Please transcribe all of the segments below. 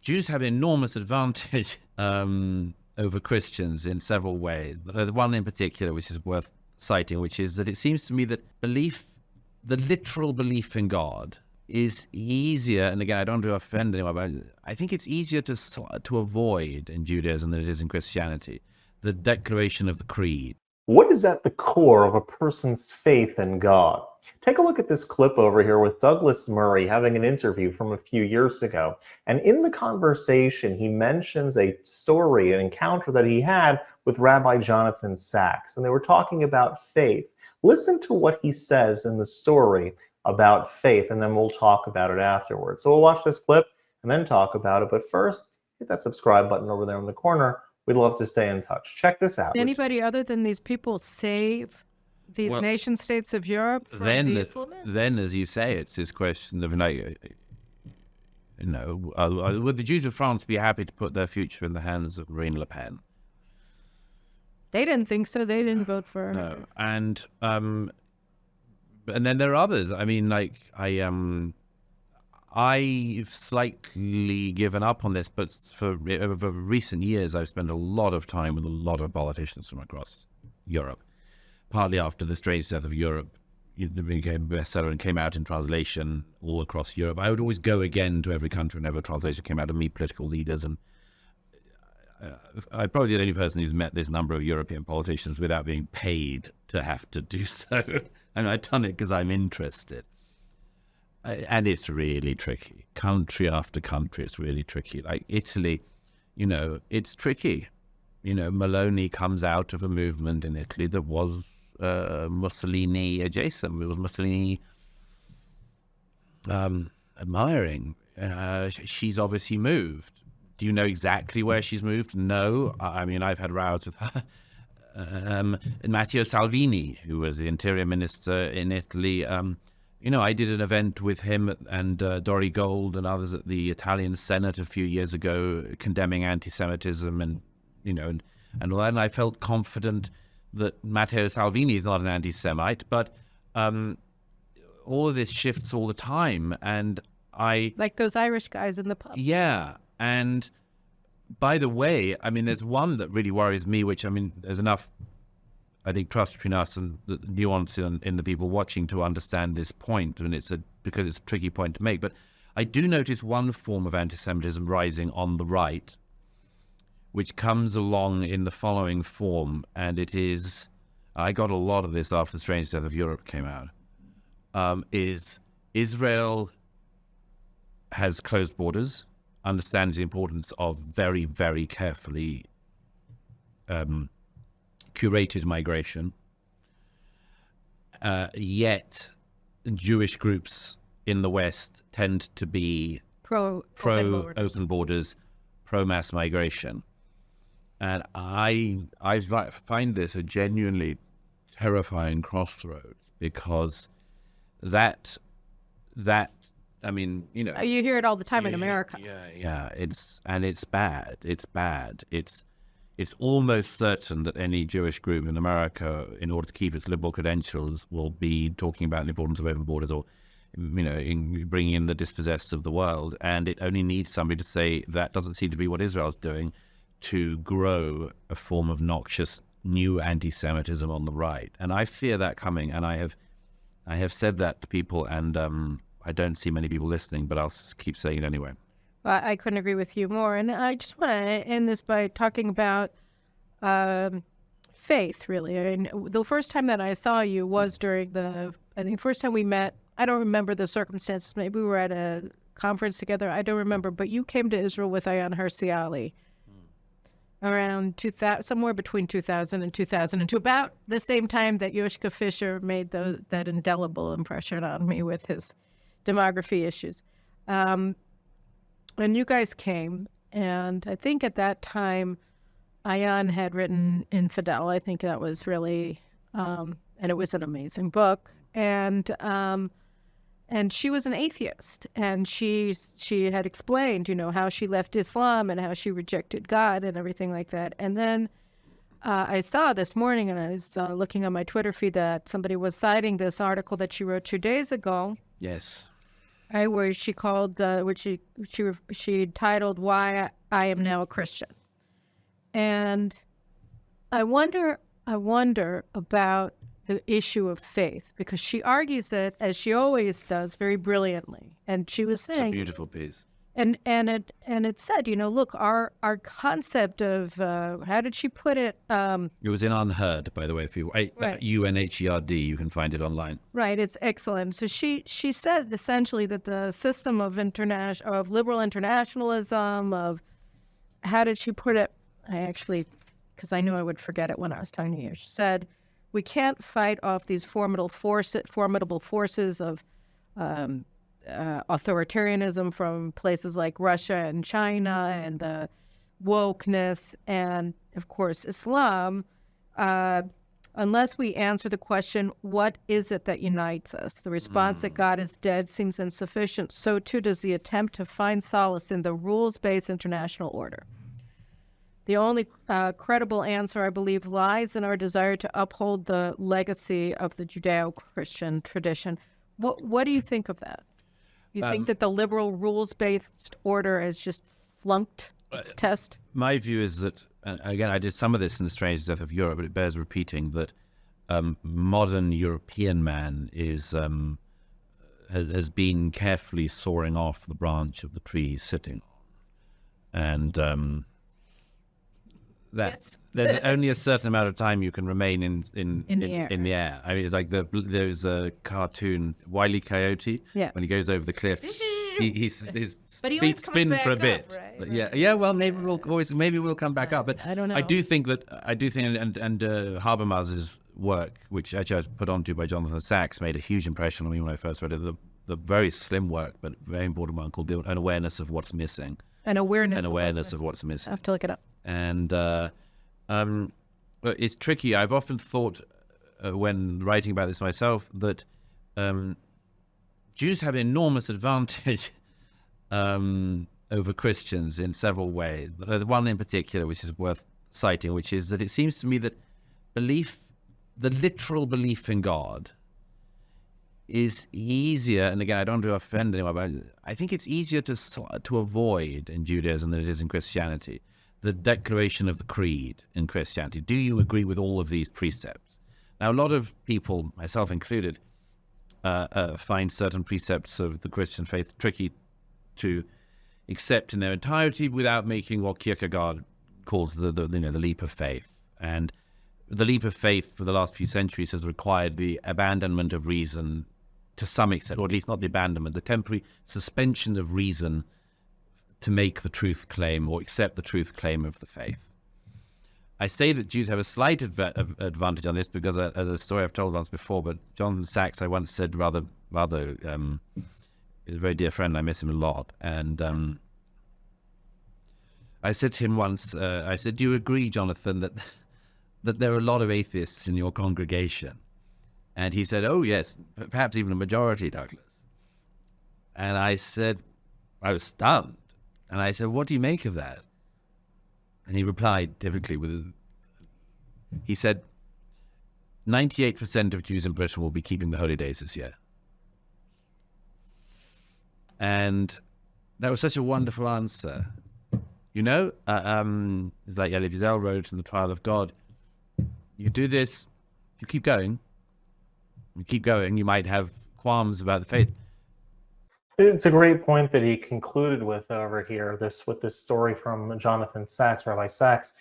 Jews have an enormous advantage over Christians in several ways. The one in particular, which is worth citing, which is that it seems to me that the literal belief in God is easier, and again, I don't want to offend anyone, but I think it's easier to avoid in Judaism than it is in Christianity, the declaration of the creed. What is at the core of a person's faith in God? Take a look at this clip over here with Douglas Murray having an interview from a few years ago. And in the conversation, he mentions a story, an encounter that he had with Rabbi Jonathan Sacks. And they were talking about faith. Listen to what he says in the story about faith, and then we'll talk about it afterwards. So we'll watch this clip and then talk about it. But first, hit that subscribe button over there in the corner. We'd love to stay in touch. Check this out. Anybody other than these people save these nation states of Europe from the Islamists? Then, as you say, it's this question of, would the Jews of France be happy to put their future in the hands of Marine Le Pen? They didn't think so. They didn't vote for her. No. And then there are others. I mean, I've slightly given up on this, but over recent years, I've spent a lot of time with a lot of politicians from across Europe. Partly after The Strange Death of Europe, it became a bestseller and came out in translation all across Europe. I would always go again to every country whenever a translation came out and meet political leaders. And I'm probably the only person who's met this number of European politicians without being paid to have to do so. And I've done it because I'm interested. And it's really tricky. Country after country, it's really tricky. Like Italy, it's tricky. Meloni comes out of a movement in Italy that was Mussolini adjacent. It was Mussolini admiring. She's obviously moved. Do you know exactly where she's moved? No. I mean, I've had rows with her. Matteo Salvini, who was the interior minister in Italy, I did an event with him and Dori Gold and others at the Italian Senate a few years ago, condemning anti-Semitism and I felt confident that Matteo Salvini is not an anti-Semite, but all of this shifts all the time, and like those Irish guys in the pub. Yeah, and by the way, I mean, there's one that really worries me, which, I mean, there's enough, I think, trust between us and the nuance in the people watching to understand this point, and because it's a tricky point to make. But I do notice one form of anti-Semitism rising on the right, which comes along in the following form, and it is, I got a lot of this after The Strange Death of Europe came out, is Israel has closed borders, understands the importance of very, very carefully curated migration, yet Jewish groups in the West tend to be pro open borders, pro mass migration. And I find this a genuinely terrifying crossroads, because that I mean, you hear it all the time in America. Yeah, it's bad. It's bad. It's almost certain that any Jewish group in America, in order to keep its liberal credentials, will be talking about the importance of open borders, or in bringing in the dispossessed of the world. And it only needs somebody to say that doesn't seem to be what Israel's doing, to grow a form of noxious new anti-Semitism on the right. And I fear that coming, and I have said that to people, and I don't see many people listening, but I'll keep saying it anyway. Well, I couldn't agree with you more. And I just want to end this by talking about faith, really. I mean, the first time that I saw you was during first time we met. I don't remember the circumstances. Maybe we were at a conference together. I don't remember. But you came to Israel with Ayan Hersi around 2000, somewhere between 2000 and 2002, about the same time that Yoshka Fisher made that indelible impression on me with his demography issues. And you guys came, and I think at that time, Ayan had written Infidel. I think that was really, and it was an amazing book. And she was an atheist, and she had explained, how she left Islam and how she rejected God and everything like that. And then I saw this morning, and I was looking on my Twitter feed, that somebody was citing this article that she wrote 2 days ago. Yes. right, where she called, which she titled "Why I Am Now a Christian," and I wonder about the issue of faith, because she argues it, as she always does, very brilliantly. And she was It's a saying, beautiful piece. and it said, look, our concept of how did she put it? It was in Unheard, by the way. If you Right. UNHERD, you can find it online. Right, it's excellent. So she said essentially that the system of liberal internationalism, of, how did she put it? I actually, because I knew I would forget it when I was talking to you. She said, we can't fight off these formidable forces of authoritarianism from places like Russia and China and the wokeness and, of course, Islam, unless we answer the question, what is it that unites us? The response that God is dead seems insufficient. So too does the attempt to find solace in the rules-based international order. The only credible answer, I believe, lies in our desire to uphold the legacy of the Judeo-Christian tradition. What do you think of that? You think that the liberal rules-based order has just flunked its test? My view is that, again, I did some of this in The Strange Death of Europe, but it bears repeating that modern European man has been carefully sawing off the branch of the tree he's sitting on. And there's only a certain amount of time you can remain in the air. I mean, it's like there's a cartoon, Wile E. Coyote, when he goes over the cliff, his feet spin for a bit. Up, right? But yeah. Well, maybe we'll come back up. But I don't know. I do think, and Habermas's work, which actually I was put onto by Jonathan Sachs, made a huge impression on me when I first read it. The very slim work, but very important one called An Awareness of What's Missing. An awareness of what's missing. I have to look it up. And it's tricky. I've often thought, when writing about this myself, that Jews have an enormous advantage over Christians in several ways. The one in particular, which is worth citing, which is that it seems to me that the literal belief in God, is easier, and again, I don't want to offend anyone, but I think it's easier to avoid in Judaism than it is in Christianity. The declaration of the creed in Christianity. Do you agree with all of these precepts? Now, a lot of people, myself included, find certain precepts of the Christian faith tricky to accept in their entirety without making what Kierkegaard calls the leap of faith. And the leap of faith for the last few centuries has required the abandonment of reason to some extent, or at least not the abandonment, the temporary suspension of reason to make the truth claim or accept the truth claim of the faith. I say that Jews have a slight advantage on this because a story I've told once before, but Jonathan Sachs, I once said rather, he's a very dear friend, I miss him a lot, and I said to him once, I said, do you agree, Jonathan, that there are a lot of atheists in your congregation? And he said, oh yes, perhaps even a majority, Douglas. And I said, I was stunned. And I said, what do you make of that? And he replied typically he said, 98% of Jews in Britain will be keeping the holy days this year. And that was such a wonderful answer. It's like Elie Wiesel wrote in The Trial of God, you do this, you keep going, you might have qualms about the faith. It's a great point that he concluded with over here, with this story from Jonathan Sachs, Rabbi Sachs.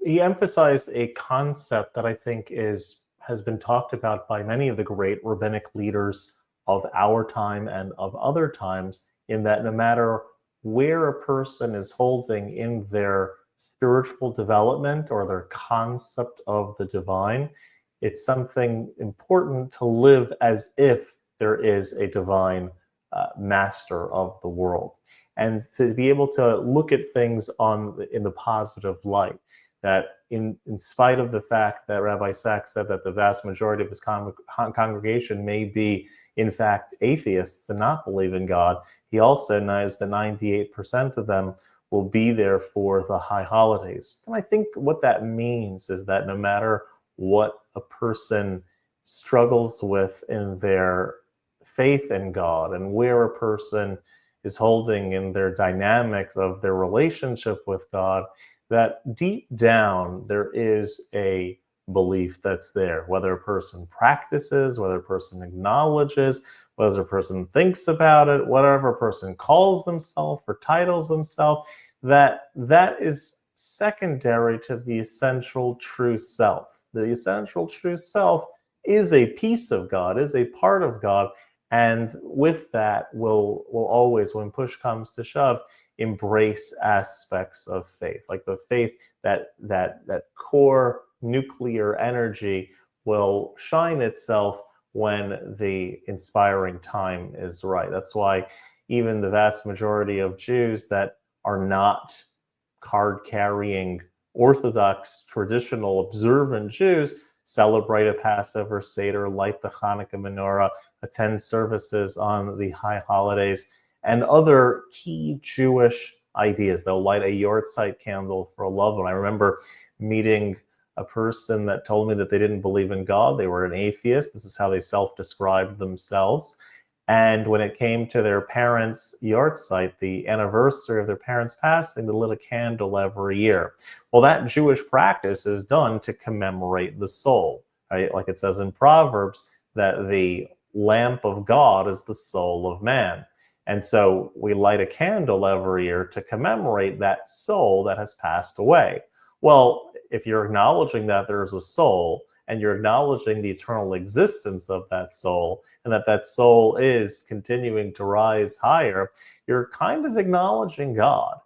He emphasized a concept that I think has been talked about by many of the great rabbinic leaders of our time and of other times, in that no matter where a person is holding in their spiritual development or their concept of the divine, it's something important to live as if there is a divine master of the world, and to be able to look at things in the positive light. That in spite of the fact that Rabbi Sachs said that the vast majority of his congregation may be in fact atheists and not believe in God, he also knows that 98% of them will be there for the high holidays. And I think what that means is that no matter what a person struggles with in their faith in God and where a person is holding in their dynamics of their relationship with God, that deep down there is a belief that's there, whether a person practices, whether a person acknowledges, whether a person thinks about it, whatever a person calls themselves or titles themselves, that is secondary to the essential true self. The essential true self is a piece of God, is a part of God, and with that will always, when push comes to shove, embrace aspects of faith, like the faith that core nuclear energy will shine itself when the inspiring time is right. That's why even the vast majority of Jews that are not card-carrying Orthodox, traditional, observant Jews celebrate a Passover Seder, light the Hanukkah menorah, attend services on the high holidays, and other key Jewish ideas. They'll light a Yortzeit candle for a loved one. I remember meeting a person that told me that they didn't believe in God. They were an atheist. This is how they self-described themselves. And when it came to their parents' Yortzeit, the anniversary of their parents passing, they lit a candle every year. Well, that Jewish practice is done to commemorate the soul, right? Like it says in Proverbs that the lamp of God is the soul of man. And so we light a candle every year to commemorate that soul that has passed away. Well, if you're acknowledging that there's a soul, and you're acknowledging the eternal existence of that soul, and that soul is continuing to rise higher, you're kind of acknowledging God,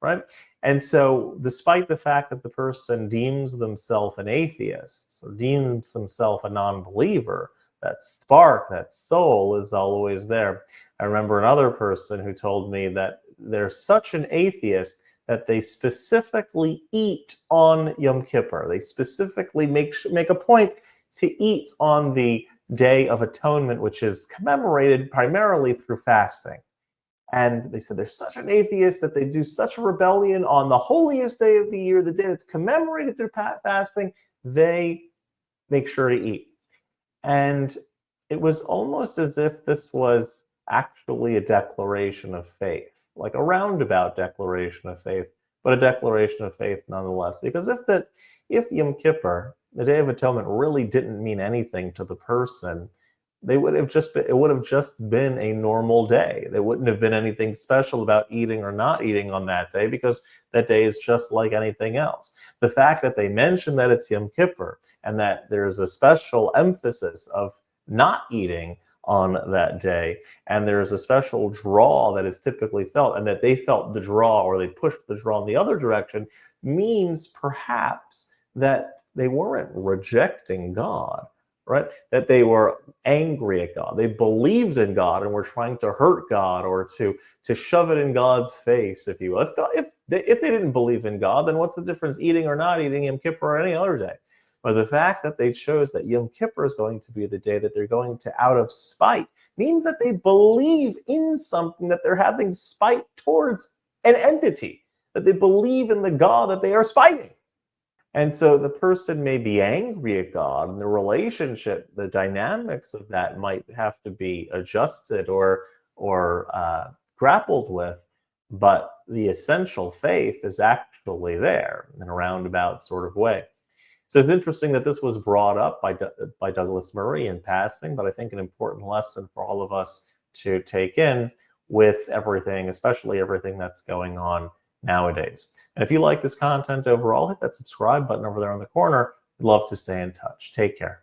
right? And so despite the fact that the person deems themselves an atheist or deems themselves a non-believer, that spark, that soul is always there. I remember another person who told me that they're such an atheist that they specifically eat on Yom Kippur. They specifically make a point to eat on the Day of Atonement, which is commemorated primarily through fasting. And they said they're such an atheist that they do such a rebellion on the holiest day of the year, the day that's commemorated through fasting, they make sure to eat. And it was almost as if this was actually a declaration of faith, like a roundabout declaration of faith, but a declaration of faith nonetheless. Because if Yom Kippur, the Day of Atonement, really didn't mean anything to the person, it would have just been a normal day. There wouldn't have been anything special about eating or not eating on that day, because that day is just like anything else. The fact that they mention that it's Yom Kippur and that there's a special emphasis of not eating on that day, and there's a special draw that is typically felt, and that they felt the draw, or they pushed the draw in the other direction, means perhaps that they weren't rejecting God, right? That they were angry at God. They believed in God and were trying to hurt God, or to shove it in God's face, if you will. If they didn't believe in God, then what's the difference eating or not eating Yom Kippur or any other day? But the fact that they chose that Yom Kippur is going to be the day that they're going to, out of spite, means that they believe in something, that they're having spite towards an entity, that they believe in the God that they are spiting. And so the person may be angry at God, and the relationship, the dynamics of that might have to be adjusted or grappled with, but the essential faith is actually there in a roundabout sort of way. So it's interesting that this was brought up by Douglas Murray in passing, but I think an important lesson for all of us to take in with everything, especially everything that's going on nowadays. And if you like this content overall, hit that subscribe button over there in the corner. We'd love to stay in touch. Take care.